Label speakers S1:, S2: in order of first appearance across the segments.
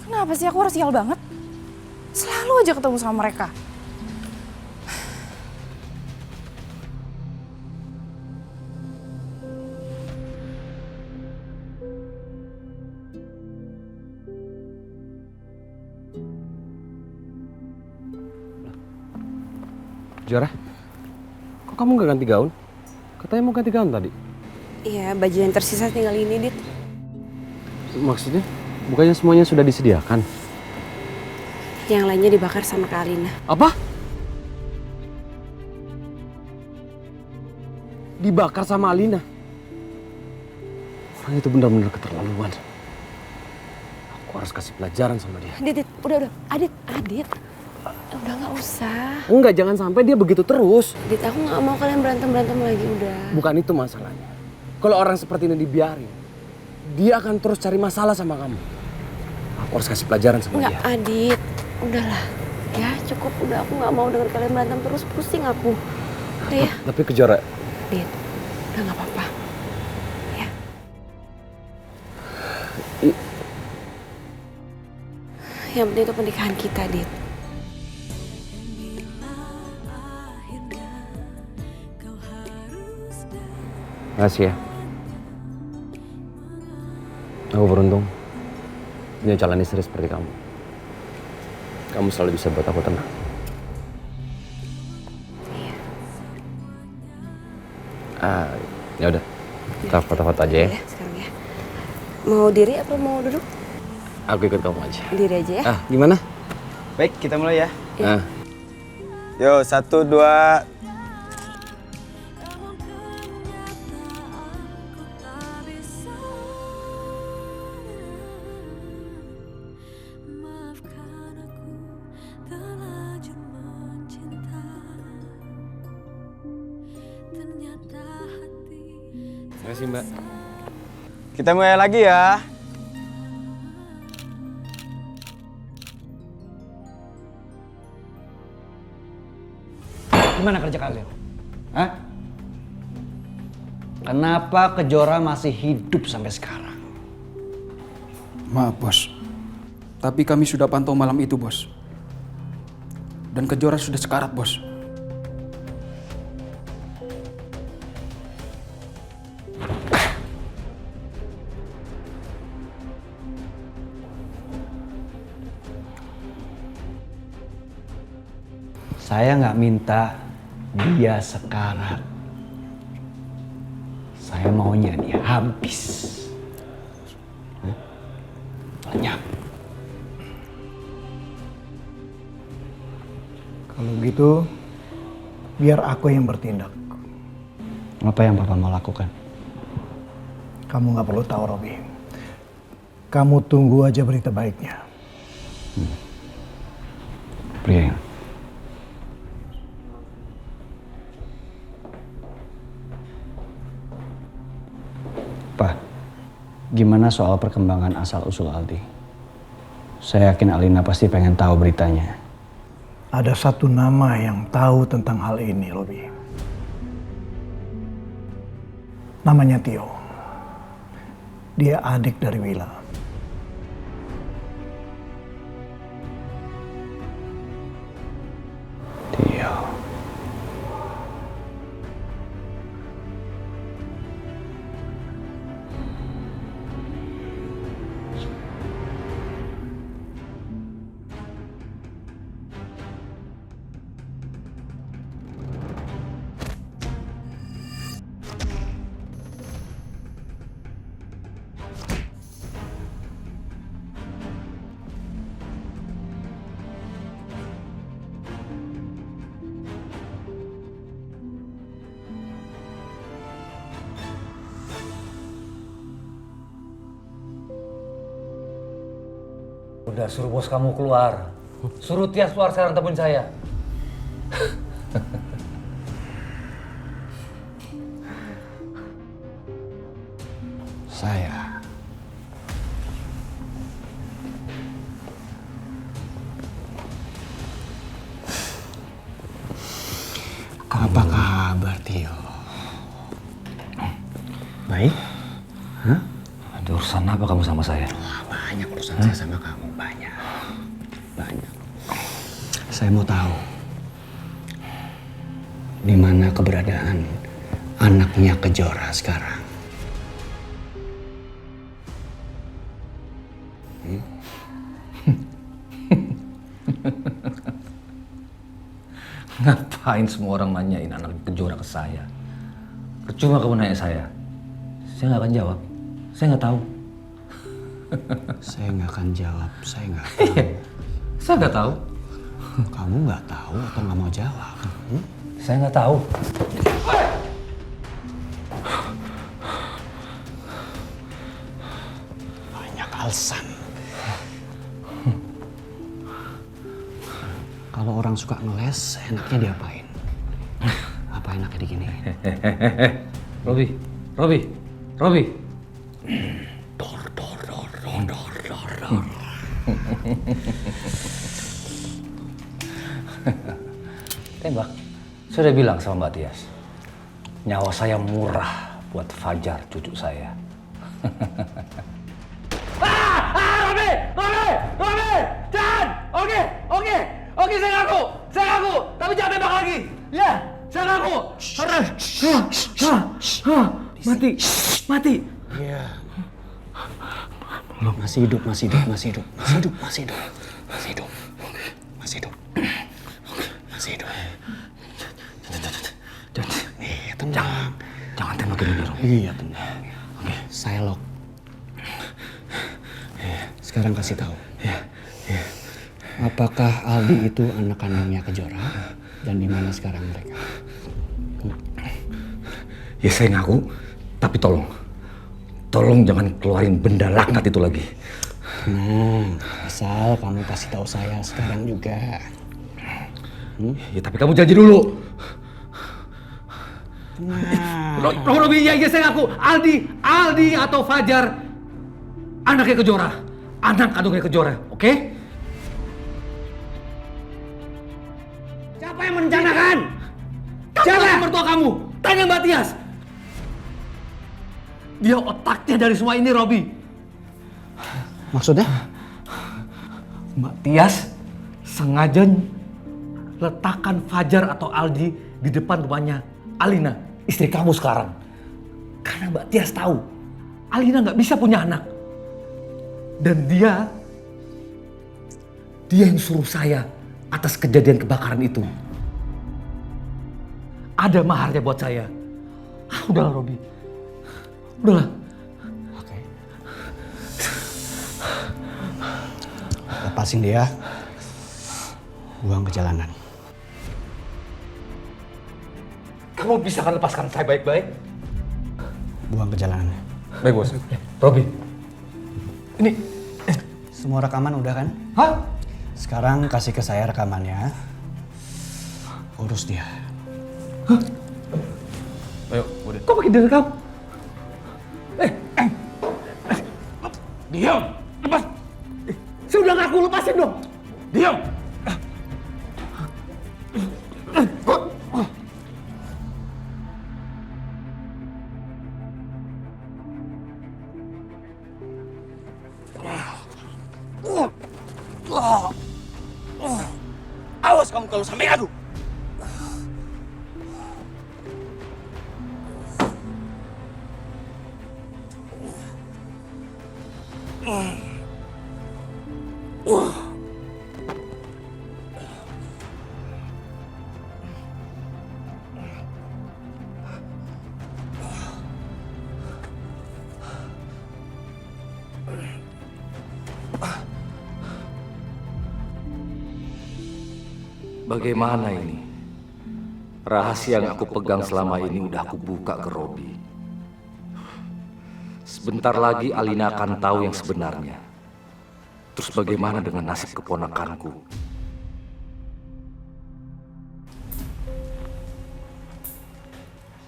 S1: Kenapa sih aku harus sial banget? Selalu aja ketemu sama mereka.
S2: Juara, kok kamu gak ganti gaun? Katanya mau ganti gaun tadi.
S3: Iya, baju yang tersisa tinggal ini, Dit.
S2: Maksudnya, bukannya semuanya sudah disediakan?
S3: Yang lainnya dibakar sama Kak Alina.
S2: Apa? Dibakar sama Alina? Orang itu benar-benar keterlaluan. Aku harus kasih pelajaran sama dia.
S3: Dit, udah. Adit. Udah nggak usah.
S2: Enggak, jangan sampai dia begitu terus.
S3: Dit, aku nggak mau kalian berantem lagi, udah.
S2: Bukan itu masalahnya. Kalau orang seperti ini dibiarin, dia akan terus cari masalah sama kamu. Aku harus kasih pelajaran sama
S3: Nggak,
S2: dia.
S3: Adit. Udahlah. Ya, cukup. Udah, aku nggak mau denger kalian berantem terus. Pusing aku. Udah ya.
S2: Tapi Kejora,
S3: Dit, udah nggak apa-apa. Ya. Yang penting itu pernikahan kita, Dit.
S2: makasih ya. Aku beruntung punya calon istri seperti kamu. Kamu selalu bisa buat aku tenang.
S3: Iya.
S2: Ya udah, kita foto-foto aja ya.
S3: Ya, sekarang ya. Mau diri apa mau duduk?
S2: Aku ikut kamu aja.
S3: Diri aja ya.
S2: Gimana?
S4: Baik, kita mulai ya.
S2: Ah,
S4: Yo, 1, 2.
S2: terima kasih Mbak.
S4: Kita mulai lagi ya.
S5: Gimana kerja kalian? Hah? Kenapa Kejora masih hidup sampai sekarang?
S6: Maaf bos, tapi kami sudah pantau malam itu bos. Dan Kejora sudah sekarat bos.
S5: Saya nggak minta dia sekarat. Saya maunya dia habis. Lenyap.
S7: Kalau begitu, biar aku yang bertindak.
S5: Apa yang Papa mau lakukan?
S7: Kamu nggak perlu tahu, Robi. Kamu tunggu aja berita baiknya.
S5: Pria. Pak, gimana soal perkembangan asal-usul Aldi? Saya yakin Alina pasti pengen tahu beritanya.
S7: Ada satu nama yang tahu tentang hal ini, Robi. Namanya Tio. Dia adik dari Wila.
S5: Tio.
S8: Udah suruh bos kamu keluar. Suruh Tias keluar sekarang temuin saya.
S5: Saya. Apa kabar, Tio?
S8: Baik. Hah? Ada urusan apa apa kamu sama saya?
S5: Banyak urusan saya sama kamu, banyak. Saya mau tahu di mana keberadaan anaknya Kejora sekarang.
S8: Ngapain semua orang nanyain anak Kejora ke saya? Percuma kamu nanya saya nggak akan jawab. Saya nggak tahu.
S5: Saya nggak akan jawab, saya nggak tahu.
S8: Saya nggak tahu.
S5: Kamu nggak tahu atau nggak mau jawab?
S8: Saya nggak tahu.
S5: Banyak alasan. Kalau orang suka ngeles, enaknya diapain? Apa enaknya diginiin?
S8: Robi.
S5: Dor.
S8: Tembak. Saya udah bilang sama Mbak Tias. Nyawa saya murah buat Fajar, cucu saya.
S9: Robi! Jangan! Oke, saya ngaku. Tapi jangan tembak lagi. Ya, saya ngaku. Mati.
S5: Iya. Masih hidup. Iya, tenang.
S8: Jangan tembakin ini, Robi.
S5: Iya, tenang. Oke, saya lock. Sekarang kasih tahu. Apakah Aldi itu anak kandungnya Kejora? Dan di mana sekarang mereka?
S8: Ya saya ngaku, tapi tolong jangan keluarin benda laknat itu lagi.
S5: Nah, asal kamu kasih tahu saya sekarang juga.
S8: Ya tapi kamu janji dulu.
S5: Nah,
S8: Robi, ya saya ngaku. Aldi atau Fajar, anaknya Kejora, anak kandungnya Kejora, oke?
S9: Siapa yang merencanakan? Siapa yang mertua kamu? Tanya Mbak Tias. Dia otaknya dari semua ini, Robi.
S5: maksudnya?
S8: Mbak Tias sengaja letakkan Fajar atau Aldi di depan rumahnya Alina, istri kamu sekarang. Karena Mbak Tias tahu Alina nggak bisa punya anak. Dan dia yang suruh saya atas kejadian kebakaran itu. Ada maharnya buat saya. Udahlah, Robi. Udahlah.
S5: Oke. Lepasin dia. Buang ke jalanan.
S8: Kamu bisa kan lepaskan saya baik-baik?
S5: Buang ke jalanan.
S8: Baik, Bos. Robi. Ini.
S5: Semua rekaman udah kan?
S8: Hah?
S5: Sekarang kasih ke saya rekamannya. Urus dia.
S8: Ayo, udah. Kok pakai direkam?
S9: Diam. Lepas. Saya udah ngaku, lepasin dong. Diam.
S2: Awas kamu kalau sampai adu.
S8: Bagaimana ini? Rahasia yang aku pegang selama ini udah aku buka ke Robi. Sebentar lagi Alina akan tahu yang sebenarnya. Terus bagaimana dengan nasib keponakanku?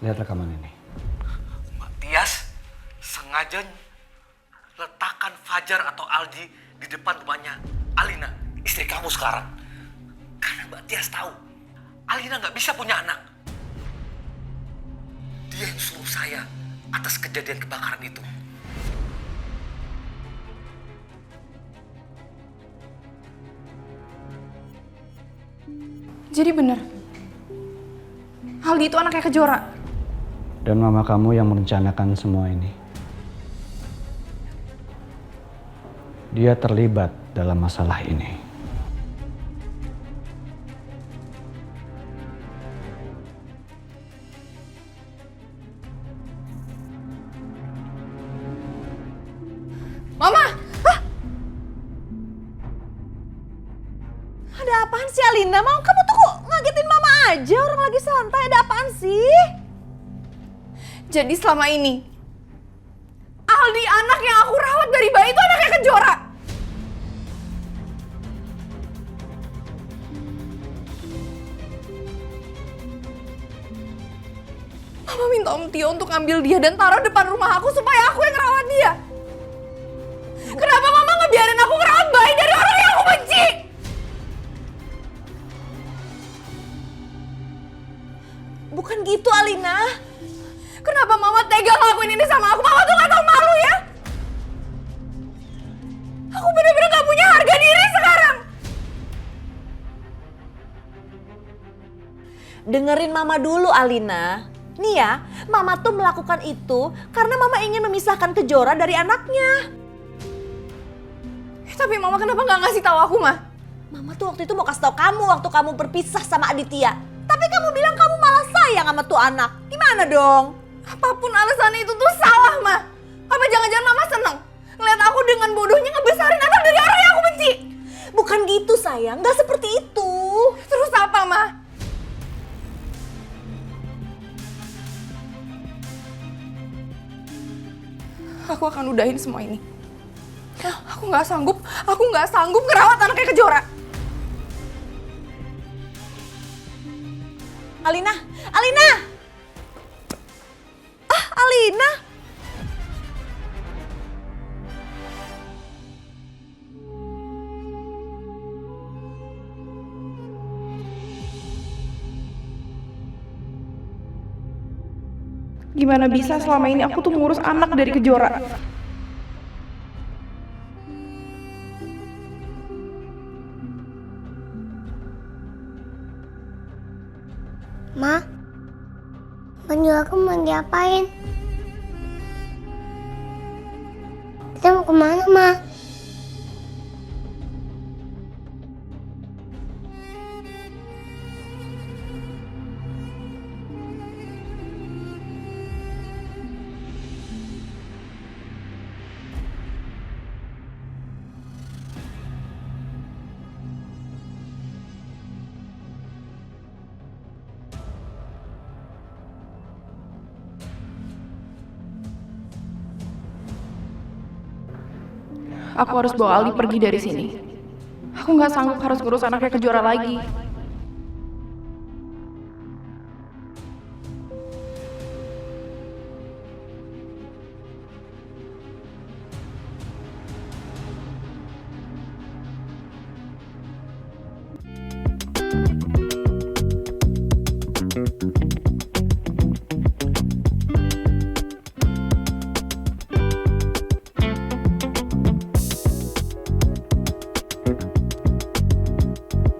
S5: Lihat rekaman ini.
S8: Mbak Tias sengaja letakkan Fajar atau Aldi di depan rumahnya Alina, istri kamu sekarang. Karena Mbak Tias tahu Alina nggak bisa punya anak. Dia yang suruh saya atas kejadian kebakaran itu.
S1: Jadi bener, Aldi itu anaknya Kejora.
S5: Dan mama kamu yang merencanakan semua ini. Dia terlibat dalam masalah ini.
S1: Mama! Hah?
S10: Ada apaan sih Alina? Mau kamu tuh kok ngagetin mama aja, orang lagi santai. Ada apaan sih?
S1: Jadi selama ini, Aldi anak yang aku rawat dari bayi itu anaknya Kejora. Mama minta Om Tio untuk ambil dia dan taruh depan rumah aku supaya aku yang ngerawat dia. Kenapa Mama ngebiarin aku ngerawat bayi dari orang yang aku benci?
S10: Bukan gitu Alina.
S1: Kenapa Mama tega ngelakuin ini sama aku? Mama tuh gak tau malu ya? Aku bener-bener gak punya harga diri sekarang.
S10: Dengerin mama dulu Alina. Nih ya, mama tuh melakukan itu karena mama ingin memisahkan Kejora dari anaknya.
S1: Tapi Mama kenapa gak ngasih tahu aku, Ma?
S10: Mama tuh waktu itu mau kasih tahu kamu waktu kamu berpisah sama Aditya. Tapi kamu bilang kamu malah sayang sama tuh anak. Gimana dong?
S1: Apapun alasannya itu tuh salah, Ma. Apa jangan-jangan Mama seneng ngeliat aku dengan bodohnya ngebesarin anak dari orang yang aku benci?
S10: Bukan gitu sayang, gak seperti itu.
S1: Terus apa, Ma? Aku akan udahin semua ini. Aku nggak sanggup ngerawat anaknya Kejora.
S10: Alina, Alina! Ah, Alina!
S1: Gimana bisa selama ini aku tuh ngurus anak dari Kejora?
S11: Ma, baju aku mau diapain? Kita mau kemana, Ma?
S1: Aku harus bawa Aldi pergi dari sini. Aku nggak sanggup harus ngurus anaknya Kejora lagi.